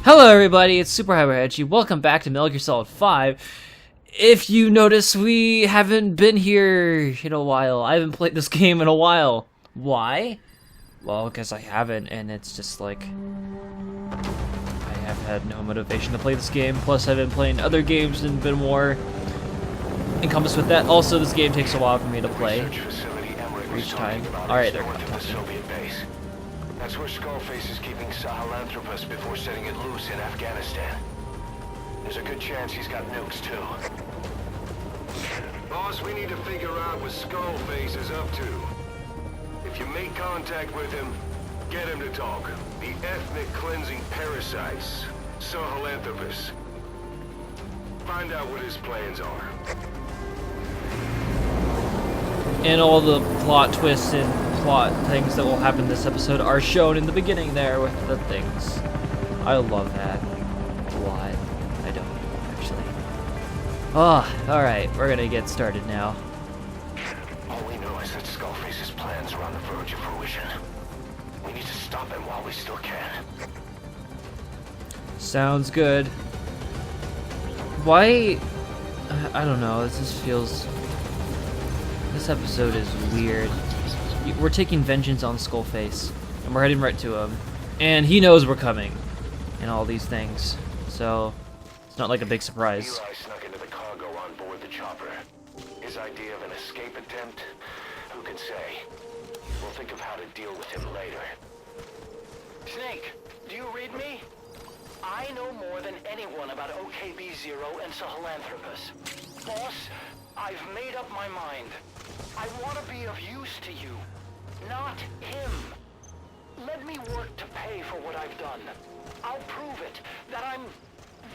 Hello everybody, it's SuperHyperHedgey. Welcome back to Metal Gear Solid 5. If you notice, we haven't been here in a while. I haven't played this game in a while. Why? Well, because I haven't, and it's just like... I have had no motivation to play this game, plus I've been playing other games and been more encompassed with that. Also, this game takes a while for me to play each time. Alright, they're talking. That's where Skullface is keeping Sahelanthropus before setting it loose in Afghanistan. There's a good chance he's got nukes, too. Boss, we need to figure out what Skullface is up to. If you make contact with him, get him to talk. The ethnic cleansing parasites, Sahelanthropus. Find out what his plans are. And all the plot twists and plot things that will happen this episode are shown in the beginning there with the things. I love that a lot. I don't, actually. Alright, we're gonna get started now. All we know is that Skullface's plans are on the verge of fruition. We need to stop him while we still can. Sounds good. Why... I don't know, this just feels... This episode is weird. We're taking vengeance on Skullface, and we're heading right to him. And he knows we're coming, and all these things. So, it's not like a big surprise. Eli snuck into the cargo on board the chopper. His idea of an escape attempt? Who can say? We'll think of how to deal with him later. Snake, do you read me? I know more than anyone about OKB-0 and Sahelanthropus. Boss, I've made up my mind. I want to be of use to you, not him. Let me work to pay for what I've done. I'll prove it, that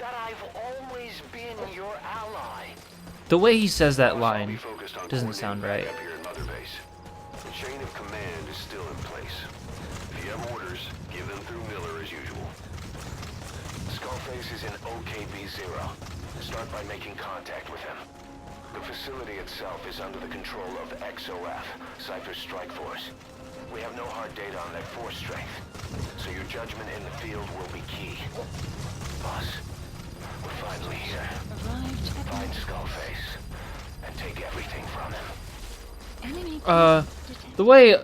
I've always been your ally. The way he says that line doesn't sound right. Up here in Mother Base. The chain of command is still in place. If you have orders, give them through Miller as usual. Skullface is in OKB-0. Start by making contact with him. The facility itself is under the control of XOF, Cypher's Strike Force. We have no hard data on their force strength, so your judgment in the field will be key. Boss, we're finally here. Find Skullface, and take everything from him. The way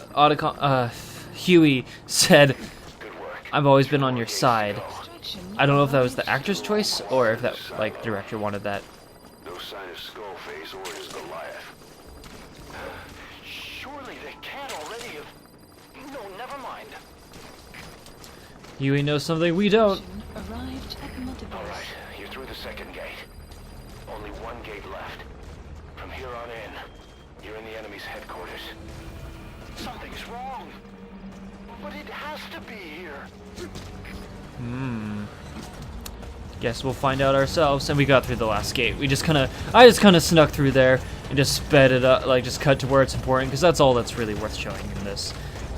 Huey said, Good work. I've always been on your side. I don't know if that was the actor's choice, or if that, like, the director wanted that. No sign of Skullface or his Goliath. Surely they can't already have... No, never mind. Huey knows something we don't. Alright, you're through the second gate. Only one gate left. From here on in, you're in the enemy's headquarters. Something's wrong. But it has to be here. Guess we'll find out ourselves. And we got through the last gate. I just kind of snuck through there and just sped it up, like just cut to where it's important, because that's all that's really worth showing in this.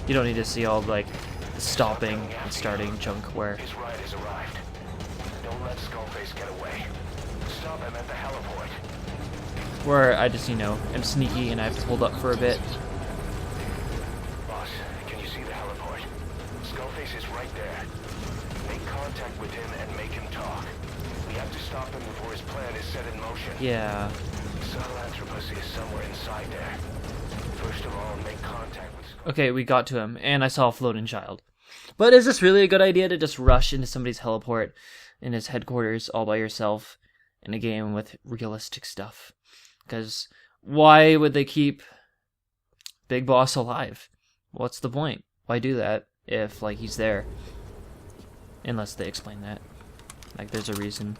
You don't need to see all like the stopping and starting junk where. His ride has arrived. Don't let Skullface get away. Stop him at the heliport. Where I just, am sneaky and I have to hold up for a bit. Boss, can you see the heliport? Skullface is right there. Make contact with him and make him talk. We have to stop him before his plan is set in motion. Yeah. Sahelanthropus is somewhere inside there. First of all, make contact with Skullface. Okay, we got to him, and I saw a floating child. But is this really a good idea to just rush into somebody's heliport in his headquarters all by yourself in a game with realistic stuff? Because why would they keep Big Boss alive? What's the point? Why do that if, like, he's there? Unless they explain that. Like, there's a reason.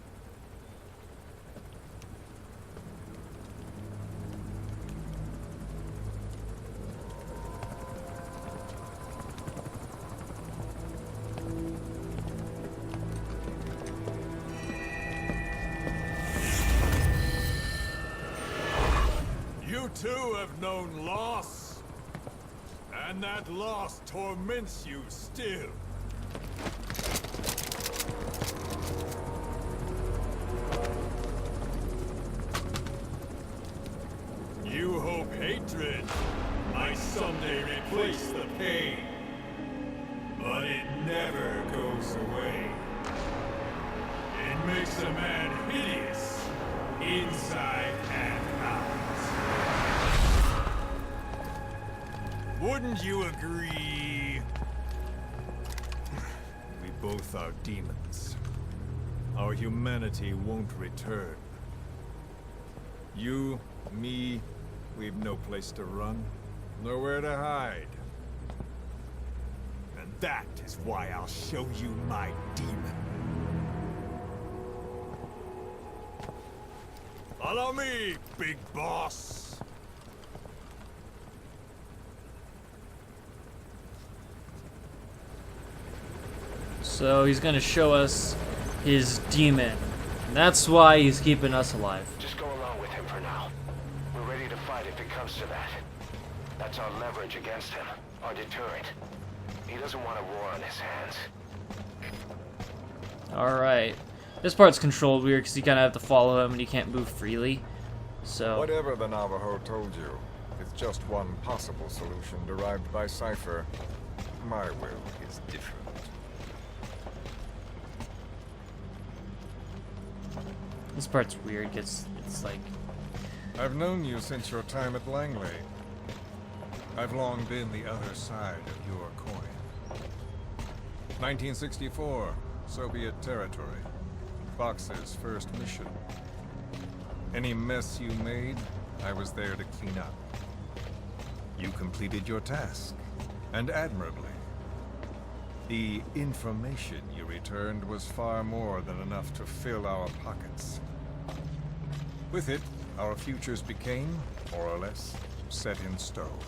You too have known loss, and that loss torments you still. You hope hatred might someday replace the pain, but it never goes away. makes a man hideous, inside and out. Wouldn't you agree? We both are demons. Our humanity won't return. You, me, we've no place to run, nowhere to hide. And that is why I'll show you my demon. Follow me, big boss. So he's gonna show us his demon. And that's why he's keeping us alive. Just go along with him for now. We're ready to fight if it comes to that. That's our leverage against him, our deterrent. He doesn't want a war on his hands. Alright. This part's controlled weird because you kind of have to follow him and you can't move freely. So, Whatever the Navajo told you, it's just one possible solution derived by Cypher. My will is different. this part's weird because it's like... I've known you since your time at Langley. I've long been the other side of your coin. 1964, Soviet territory. Fox's first mission. Any mess you made, I was there to clean up. You completed your task, and admirably. The information you returned was far more than enough to fill our pockets. With it, our futures became, more or less, set in stone.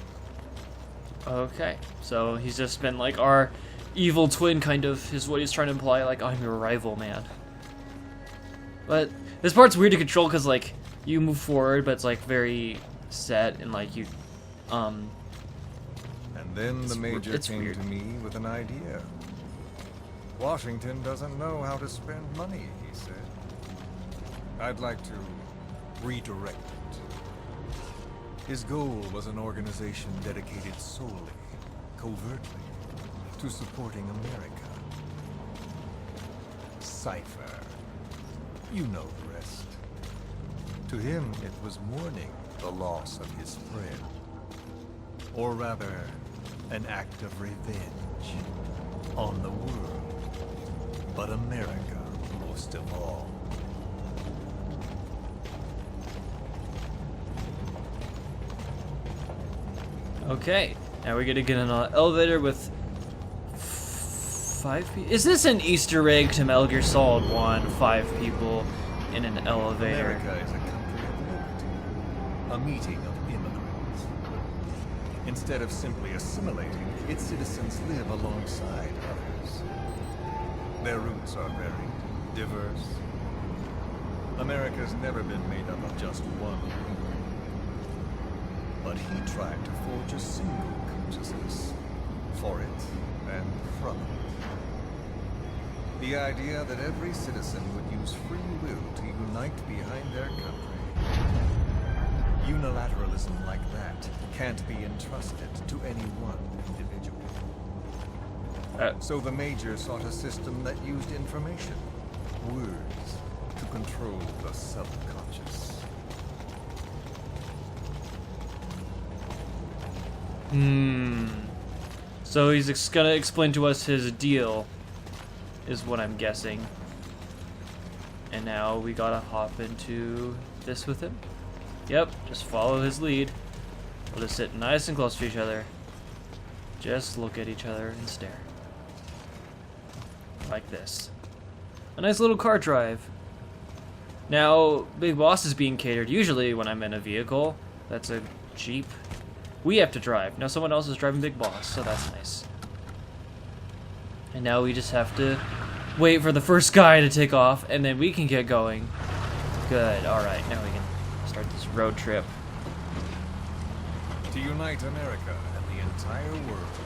Okay, so he's just been like our evil twin, kind of, is what he's trying to imply, like, I'm your rival, man. But this part's weird to control because, like, you move forward, but it's, like, very set, and, like, you, And then the major it's came weird. to me with an idea. Washington doesn't know how to spend money, he said. I'd like to redirect it. His goal was an organization dedicated solely, covertly, to supporting America. Cypher. You know the rest. To him, it was mourning the loss of his friend. Or rather, an act of revenge on the world, but America most of all. Okay, now we're gonna get in an elevator with 5 people. Is this an Easter egg to Metal Gear Solid 1? 5 people in an elevator. America is a country of liberty, a meeting of immigrants. Instead of simply assimilating, its citizens live alongside others. Their roots are varied, diverse. America's never been made up of just one group. But he tried to forge a single consciousness for it and from it. The idea that every citizen would use free will to unite behind their country. Unilateralism like that can't be entrusted to any one individual. So the Major sought a system that used information, words, to control the subconscious. So he's gonna explain to us his deal, is what I'm guessing. And now we gotta hop into this with him. Yep, just follow his lead. We'll just sit nice and close to each other. Just look at each other and stare. Like this. A nice little car drive. Now, Big Boss is being catered. Usually when I'm in a vehicle, that's a Jeep, we have to drive. Now someone else is driving Big Boss, so that's nice. And now we just have to wait for the first guy to take off, and then we can get going. Good, alright, now we can start this road trip. To unite America and the entire world.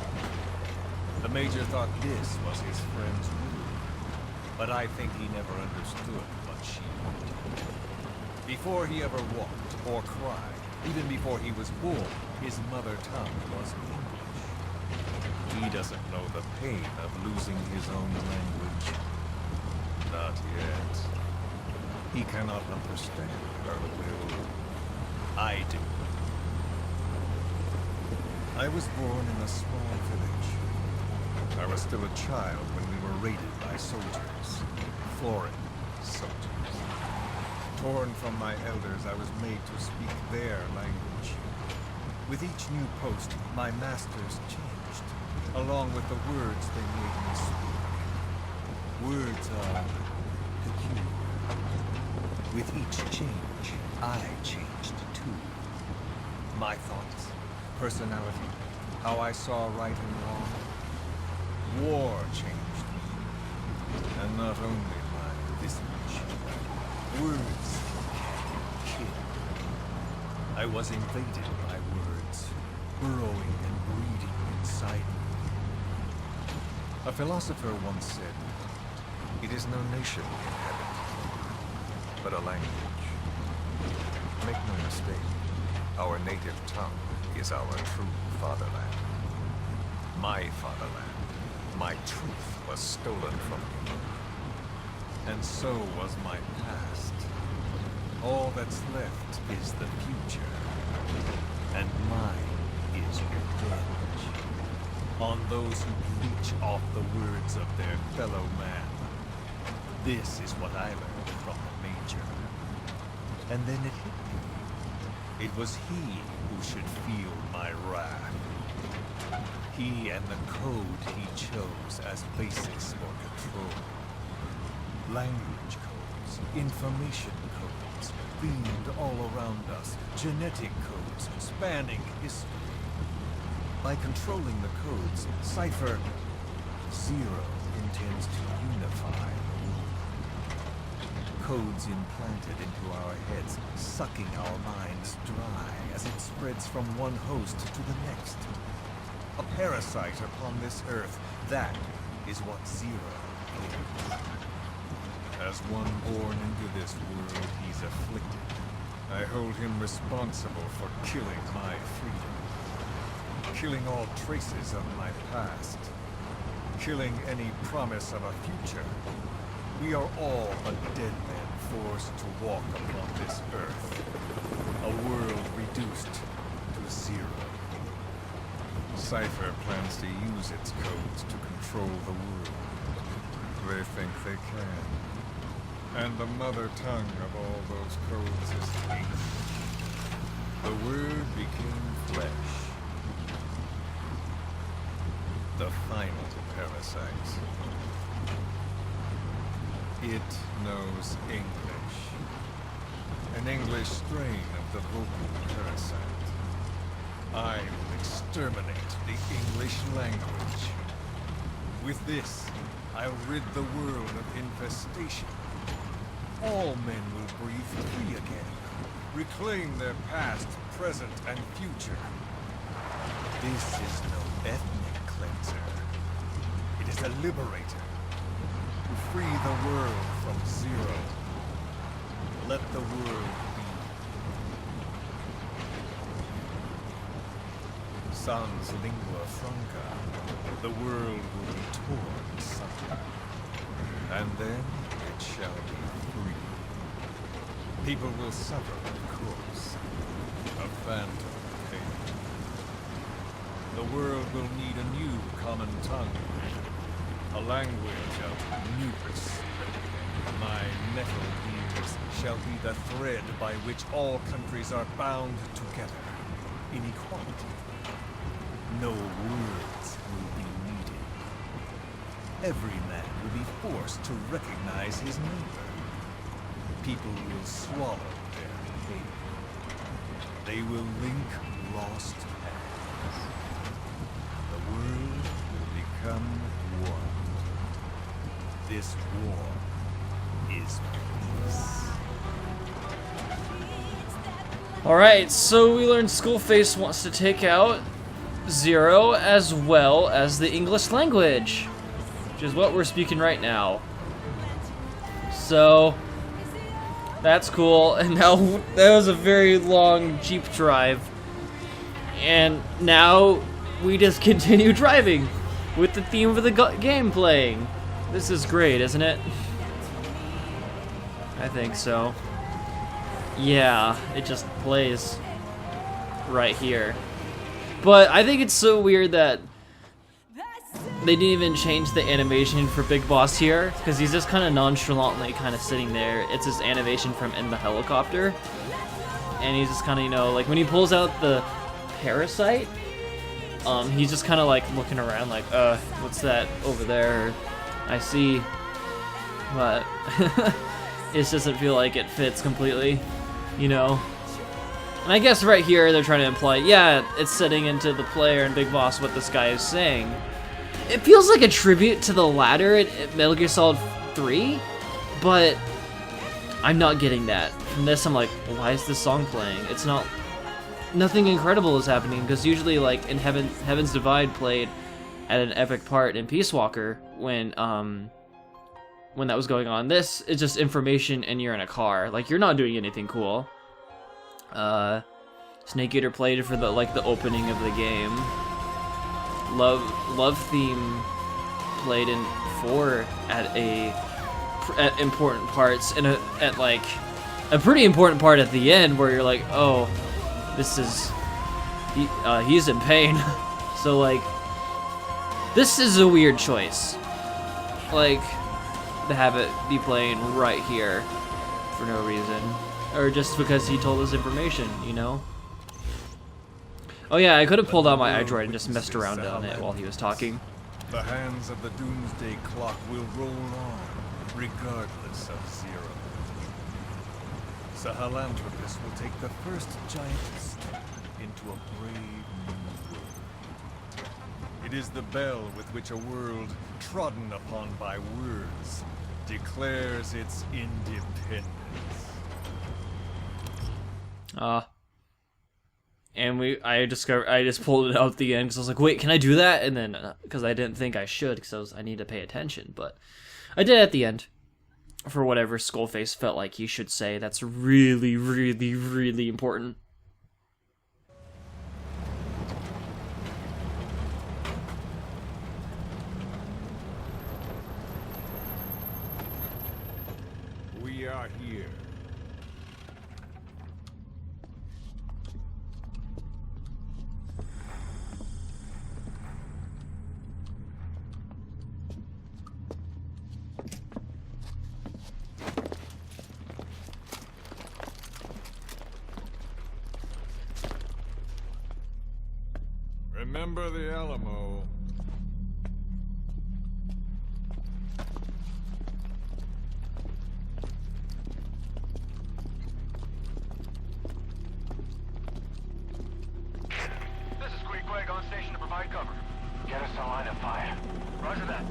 The Major thought this was his friend's rule, but I think he never understood what she wanted. Before he ever walked or cried, even before he was born, his mother tongue was English. He doesn't know the pain of losing his own language. Not yet. He cannot understand her will. I do. I was born in a small village. I was still a child when we were raided by soldiers. Foreign soldiers. Torn from my elders, I was made to speak their language. With each new post, my masters changed, along with the words they made me speak. Words are peculiar. With each change, I changed too. My thoughts, personality, how I saw right and wrong. War changed me. And not only my visage. Words can kill. I was invaded by words, burrowing and breeding inside me. A philosopher once said, "It is no nation in heaven, but a language." Make no mistake, our native tongue is our true fatherland. My fatherland. My truth was stolen from me. And so was my past. All that's left is the future. And mine is revenge. On those who leech off the words of their fellow man. This is what I learned from the Major. And then it hit me. It was he who should feel my wrath. He and the code he chose as basis for control. Language codes, information codes, beamed all around us, genetic codes spanning history. By controlling the codes, Cypher Zero intends to unify the world. Codes implanted into our heads, sucking our minds dry as it spreads from one host to the next. A parasite upon this earth, that is what Zero is. As one born into this world, he's afflicted. I hold him responsible for killing my freedom. Killing all traces of my past. Killing any promise of a future. We are all but dead men forced to walk upon this earth. A world reduced to zero. Cypher plans to use its codes to control the world. They think they can. And the mother tongue of all those codes is hate. The word became flesh. The final parasite. It knows English. An English strain of the vocal parasite. I will exterminate the English language. With this, I'll rid the world of infestation. All men will breathe free again, reclaim their past, present, and future. This is no ethnic cleanser. It is a liberator. To free the world from zero. Let the world be. Sans lingua franca, the world will be torn asunder. And then it shall be free. People will suffer, of course. A phantom pain. The world will need a new common tongue. A language of mucus. My metal gears shall be the thread by which all countries are bound together. In equality. No words will be needed. Every man will be forced to recognize his neighbor. People will swallow their pain. They will link lost paths. The world will become one. This war is peace. Alright, so we learned Skullface wants to take out Zero as well as the English language, which is what we're speaking right now. So that's cool. And now that was a very long Jeep drive, and now we just continue driving with the theme of the game playing. This is great, isn't it? I think so. Yeah, it just plays right here. But I think it's so weird that they didn't even change the animation for Big Boss here, because he's just kind of nonchalantly kind of sitting there. It's his animation from in the helicopter. And he's just kind of, you know, like when he pulls out the parasite, he's just kind of like looking around like, what's that over there? I see. But it just doesn't feel like it fits completely, you know? And I guess right here they're trying to imply, yeah, it's setting into the player and Big Boss what this guy is saying. It feels like a tribute to the latter in Metal Gear Solid 3, but I'm not getting that. From this, I'm like, why is this song playing? It's not... Nothing incredible is happening, because usually, like, in Heaven's Divide played at an epic part in Peace Walker when that was going on. This is just information and you're in a car. Like, you're not doing anything cool. Snake Eater played for the, like, the opening of the game. Love Theme played in 4 at important parts, and at like a pretty important part at the end where you're like, oh, this is he's in pain. So like, this is a weird choice, like to have it be playing right here for no reason, or just because he told us information, you know. Oh yeah, I could have pulled out my iDroid and just messed around on it while he was talking. The hands of the doomsday clock will roll on, regardless of Zero. Sahelanthropus will take the first giant step into a brave new world. It is the bell with which a world trodden upon by words declares its independence. And I just pulled it out at the end because I was like, wait, can I do that? And then, because I didn't think I should, because I need to pay attention, but I did at the end. For whatever Skullface felt like he should say. That's really, really, really important. We are here. Remember the Alamo. This is Queequeg on station to provide cover. Get us a line of fire. Roger that.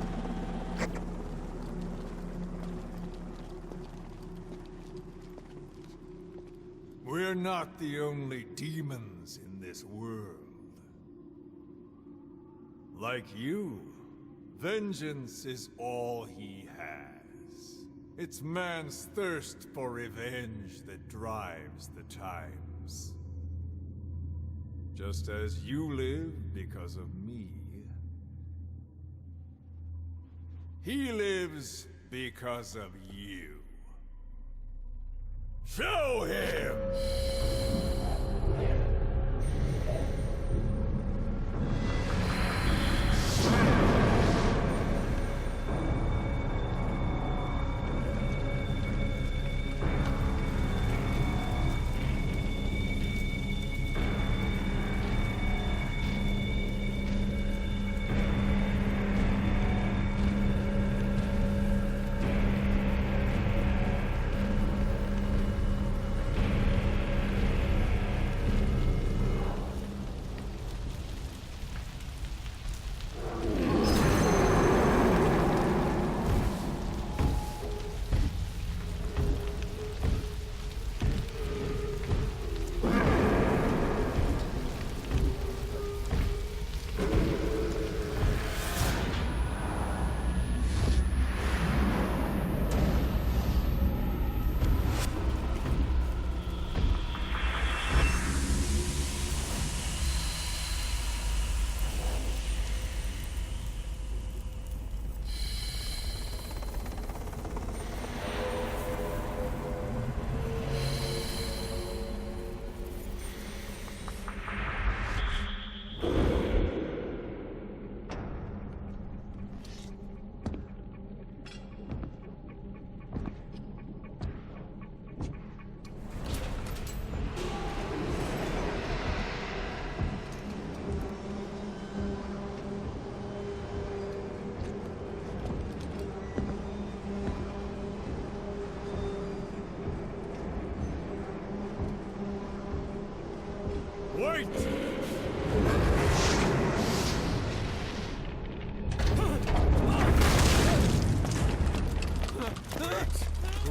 We're not the only demons in this world. Like you, vengeance is all he has. It's man's thirst for revenge that drives the times. Just as you live because of me, he lives because of you. Show him!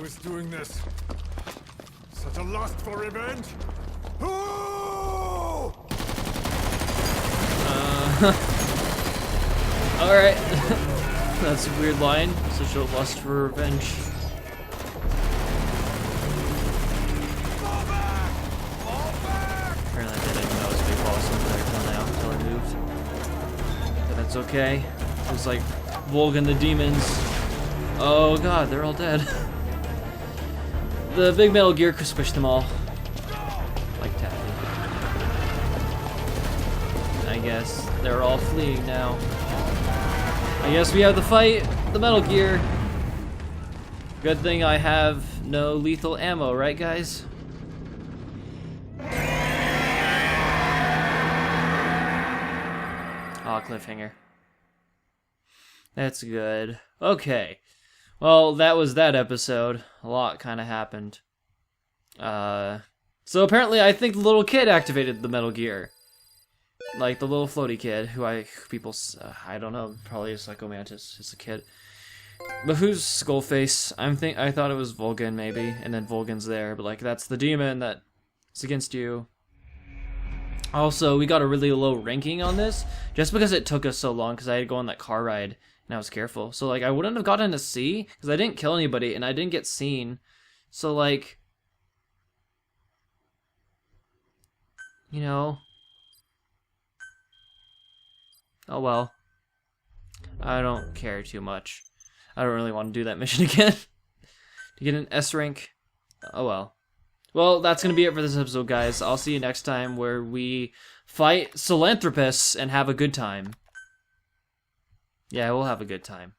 Who is doing this? Such a lust for revenge? Who? Alright. That's a weird line. Such a lust for revenge. Fall back! Fall back! Apparently I didn't know it was a big boss over there until now, until I moved. But that's okay. Looks like Volgan the demons. Oh god, they're all dead. The big Metal Gear squished them all. Like taffy. I guess they're all fleeing now. I guess we have to fight the Metal Gear. Good thing I have no lethal ammo, right guys? Aw, cliffhanger. That's good. Okay. Well, that was that episode. A lot kind of happened. So apparently I think the little kid activated the Metal Gear. Like the little floaty kid who I don't know, probably a Psycho Mantis, just a kid. But who's Skullface? I thought it was Volgan maybe, and then Volgan's there, but like that's the demon that's against you. Also, we got a really low ranking on this just because it took us so long because I had to go on that car ride and I was careful. So like I wouldn't have gotten a C because I didn't kill anybody and I didn't get seen. So like, you know, oh well. I don't care too much. I don't really want to do that mission again. To get an S rank. Oh well. Well, that's going to be it for this episode, guys. I'll see you next time where we fight Philanthropists and have a good time. Yeah, we'll have a good time.